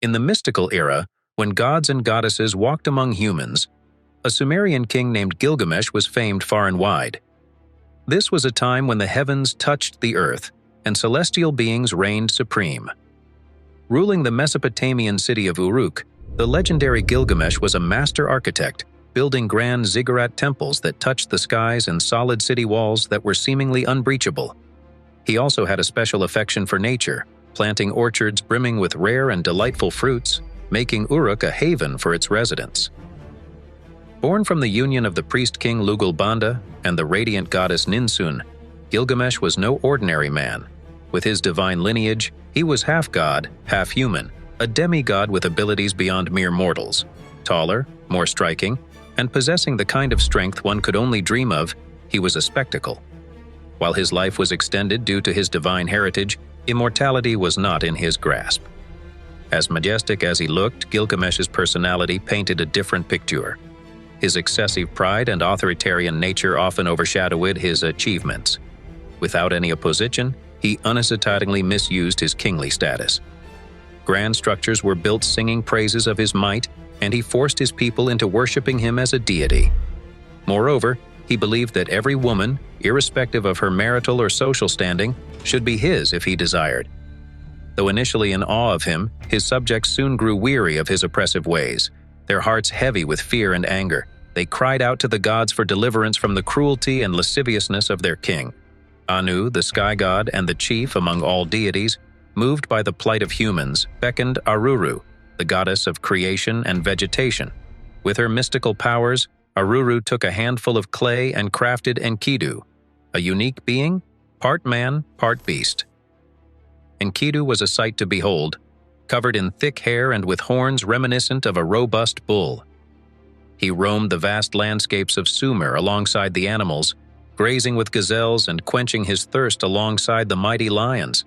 In the mystical era, when gods and goddesses walked among humans, a Sumerian king named Gilgamesh was famed far and wide. This was a time when the heavens touched the earth, and celestial beings reigned supreme. Ruling the Mesopotamian city of Uruk, the legendary Gilgamesh was a master architect, building grand ziggurat temples that touched the skies and solid city walls that were seemingly unbreachable. He also had a special affection for nature, planting orchards brimming with rare and delightful fruits, making Uruk a haven for its residents. Born from the union of the priest-king Lugulbanda and the radiant goddess Ninsun, Gilgamesh was no ordinary man. With his divine lineage, he was half god, half human, a demigod with abilities beyond mere mortals. Taller, more striking, and possessing the kind of strength one could only dream of, he was a spectacle. While his life was extended due to his divine heritage, immortality was not in his grasp. As majestic as he looked, Gilgamesh's personality painted a different picture. His excessive pride and authoritarian nature often overshadowed his achievements. Without any opposition, he unhesitatingly misused his kingly status. Grand structures were built singing praises of his might, and he forced his people into worshiping him as a deity. Moreover, he believed that every woman, irrespective of her marital or social standing, should be his if he desired. Though initially in awe of him, his subjects soon grew weary of his oppressive ways. Their hearts heavy with fear and anger, they cried out to the gods for deliverance from the cruelty and lasciviousness of their king. Anu, the sky god and the chief among all deities, moved by the plight of humans, beckoned Aruru, the goddess of creation and vegetation. With her mystical powers, Aruru took a handful of clay and crafted Enkidu, a unique being, part man, part beast. Enkidu was a sight to behold, covered in thick hair and with horns reminiscent of a robust bull. He roamed the vast landscapes of Sumer alongside the animals, grazing with gazelles and quenching his thirst alongside the mighty lions.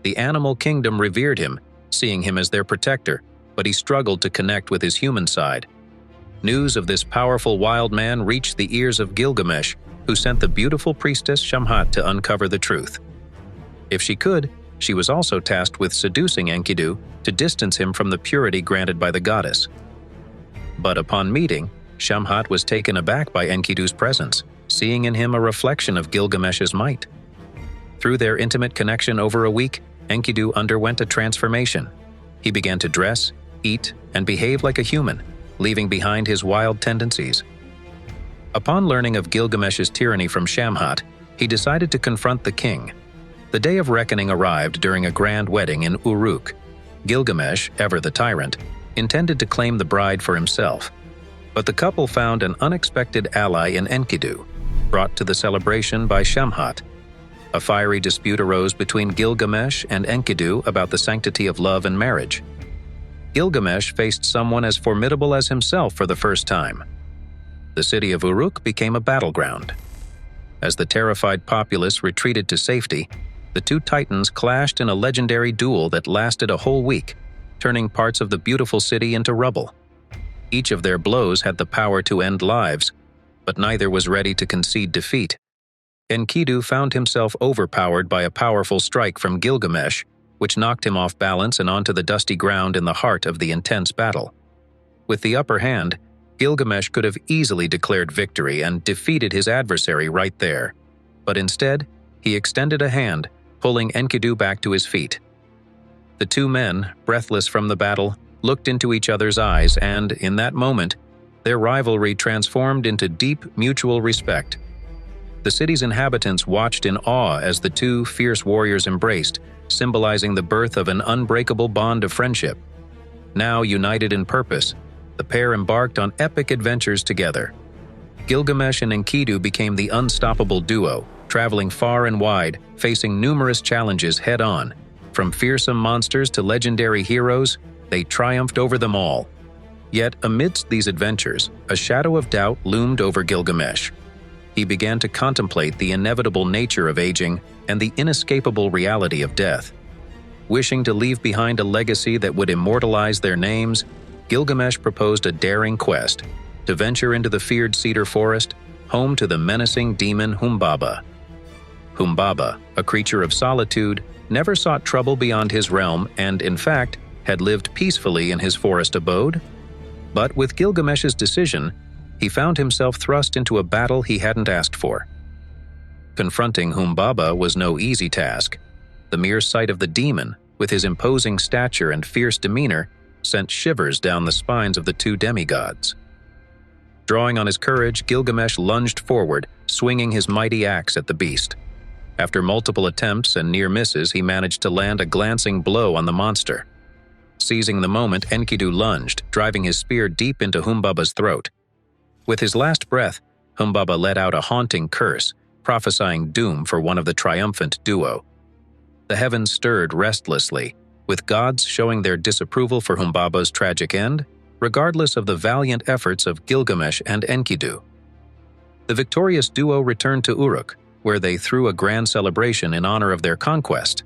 The animal kingdom revered him, seeing him as their protector, but he struggled to connect with his human side. News of this powerful wild man reached the ears of Gilgamesh, who sent the beautiful priestess Shamhat to uncover the truth. If she could, she was also tasked with seducing Enkidu to distance him from the purity granted by the goddess. But upon meeting, Shamhat was taken aback by Enkidu's presence, seeing in him a reflection of Gilgamesh's might. Through their intimate connection over a week, Enkidu underwent a transformation. He began to dress, eat, and behave like a human, leaving behind his wild tendencies. Upon learning of Gilgamesh's tyranny from Shamhat, he decided to confront the king. The day of reckoning arrived during a grand wedding in Uruk. Gilgamesh, ever the tyrant, intended to claim the bride for himself. But the couple found an unexpected ally in Enkidu, brought to the celebration by Shamhat. A fiery dispute arose between Gilgamesh and Enkidu about the sanctity of love and marriage. Gilgamesh faced someone as formidable as himself for the first time. The city of Uruk became a battleground. As the terrified populace retreated to safety, the two titans clashed in a legendary duel that lasted a whole week, turning parts of the beautiful city into rubble. Each of their blows had the power to end lives, but neither was ready to concede defeat. Enkidu found himself overpowered by a powerful strike from Gilgamesh, which knocked him off balance and onto the dusty ground in the heart of the intense battle. With the upper hand, Gilgamesh could have easily declared victory and defeated his adversary right there. But instead, he extended a hand, pulling Enkidu back to his feet. The two men, breathless from the battle, looked into each other's eyes and, in that moment, their rivalry transformed into deep mutual respect. The city's inhabitants watched in awe as the two fierce warriors embraced, symbolizing the birth of an unbreakable bond of friendship. Now united in purpose, the pair embarked on epic adventures together. Gilgamesh and Enkidu became the unstoppable duo, traveling far and wide, facing numerous challenges head-on. From fearsome monsters to legendary heroes, they triumphed over them all. Yet, amidst these adventures, a shadow of doubt loomed over Gilgamesh. He began to contemplate the inevitable nature of aging and the inescapable reality of death. Wishing to leave behind a legacy that would immortalize their names, Gilgamesh proposed a daring quest to venture into the feared cedar forest, home to the menacing demon Humbaba. Humbaba, a creature of solitude, never sought trouble beyond his realm and, in fact, had lived peacefully in his forest abode. But with Gilgamesh's decision, he found himself thrust into a battle he hadn't asked for. Confronting Humbaba was no easy task. The mere sight of the demon, with his imposing stature and fierce demeanor, sent shivers down the spines of the two demigods. Drawing on his courage, Gilgamesh lunged forward, swinging his mighty axe at the beast. After multiple attempts and near misses, he managed to land a glancing blow on the monster. Seizing the moment, Enkidu lunged, driving his spear deep into Humbaba's throat. With his last breath, Humbaba let out a haunting curse, prophesying doom for one of the triumphant duo. The heavens stirred restlessly, with gods showing their disapproval for Humbaba's tragic end, regardless of the valiant efforts of Gilgamesh and Enkidu. The victorious duo returned to Uruk, where they threw a grand celebration in honor of their conquest.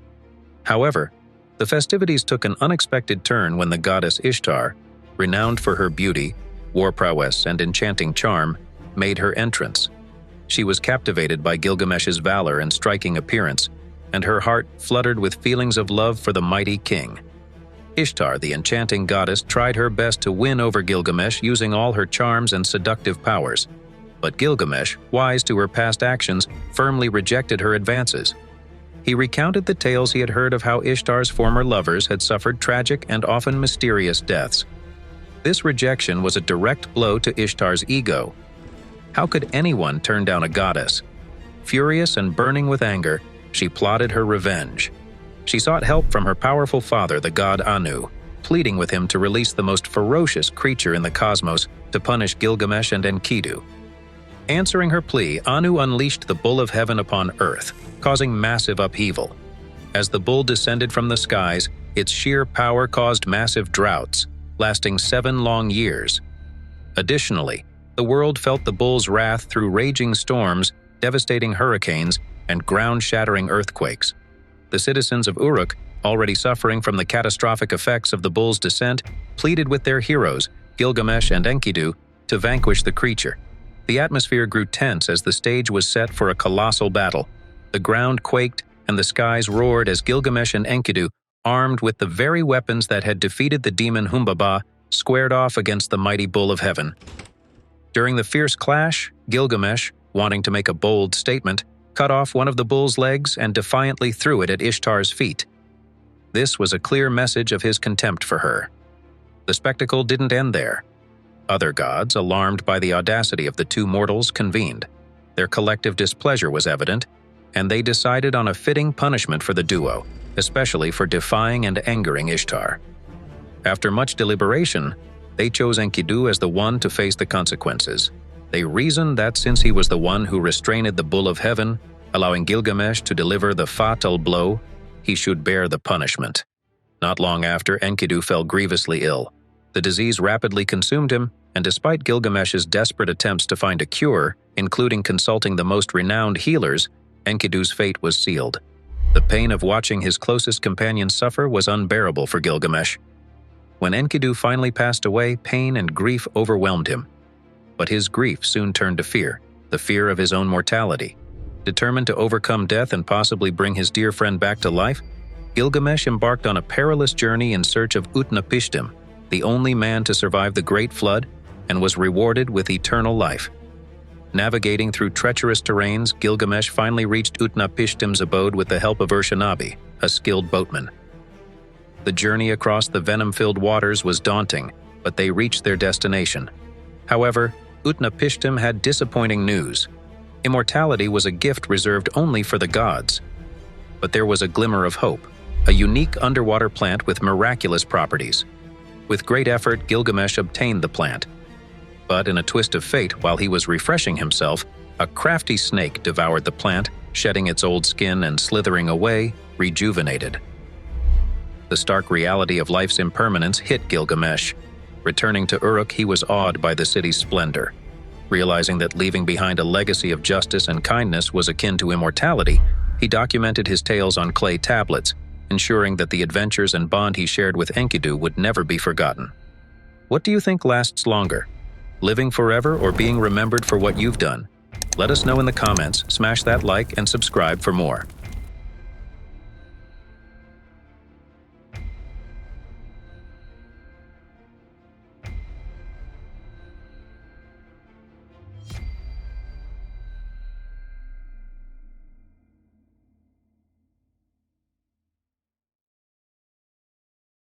However, the festivities took an unexpected turn when the goddess Ishtar, renowned for her beauty, war prowess, and enchanting charm, made her entrance. She was captivated by Gilgamesh's valor and striking appearance, and her heart fluttered with feelings of love for the mighty king. Ishtar, the enchanting goddess, tried her best to win over Gilgamesh using all her charms and seductive powers. But Gilgamesh, wise to her past actions, firmly rejected her advances. He recounted the tales he had heard of how Ishtar's former lovers had suffered tragic and often mysterious deaths. This rejection was a direct blow to Ishtar's ego. How could anyone turn down a goddess? Furious and burning with anger, she plotted her revenge. She sought help from her powerful father, the god Anu, pleading with him to release the most ferocious creature in the cosmos to punish Gilgamesh and Enkidu. Answering her plea, Anu unleashed the bull of heaven upon earth, causing massive upheaval. As the bull descended from the skies, its sheer power caused massive droughts, lasting 7 long years. Additionally, the world felt the bull's wrath through raging storms, devastating hurricanes, and ground-shattering earthquakes. The citizens of Uruk, already suffering from the catastrophic effects of the bull's descent, pleaded with their heroes, Gilgamesh and Enkidu, to vanquish the creature. The atmosphere grew tense as the stage was set for a colossal battle. The ground quaked and the skies roared as Gilgamesh and Enkidu, armed with the very weapons that had defeated the demon Humbaba, squared off against the mighty bull of heaven. During the fierce clash, Gilgamesh, wanting to make a bold statement, cut off one of the bull's legs and defiantly threw it at Ishtar's feet. This was a clear message of his contempt for her. The spectacle didn't end there. Other gods, alarmed by the audacity of the two mortals, convened. Their collective displeasure was evident, and they decided on a fitting punishment for the duo, especially for defying and angering Ishtar. After much deliberation, they chose Enkidu as the one to face the consequences. They reasoned that since he was the one who restrained the bull of heaven, allowing Gilgamesh to deliver the fatal blow, he should bear the punishment. Not long after, Enkidu fell grievously ill. The disease rapidly consumed him, and despite Gilgamesh's desperate attempts to find a cure, including consulting the most renowned healers, Enkidu's fate was sealed. The pain of watching his closest companion suffer was unbearable for Gilgamesh. When Enkidu finally passed away, pain and grief overwhelmed him. But his grief soon turned to fear, the fear of his own mortality. Determined to overcome death and possibly bring his dear friend back to life, Gilgamesh embarked on a perilous journey in search of Utnapishtim, the only man to survive the Great Flood, and was rewarded with eternal life. Navigating through treacherous terrains, Gilgamesh finally reached Utnapishtim's abode with the help of Urshanabi, a skilled boatman. The journey across the venom-filled waters was daunting, but they reached their destination. However, Utnapishtim had disappointing news. Immortality was a gift reserved only for the gods. But there was a glimmer of hope, a unique underwater plant with miraculous properties. With great effort, Gilgamesh obtained the plant. But in a twist of fate, while he was refreshing himself, a crafty snake devoured the plant, shedding its old skin and slithering away, rejuvenated. The stark reality of life's impermanence hit Gilgamesh. Returning to Uruk, he was awed by the city's splendor. Realizing that leaving behind a legacy of justice and kindness was akin to immortality, he documented his tales on clay tablets, ensuring that the adventures and bond he shared with Enkidu would never be forgotten. What do you think lasts longer? Living forever or being remembered for what you've done? Let us know in the comments, smash that like, and subscribe for more.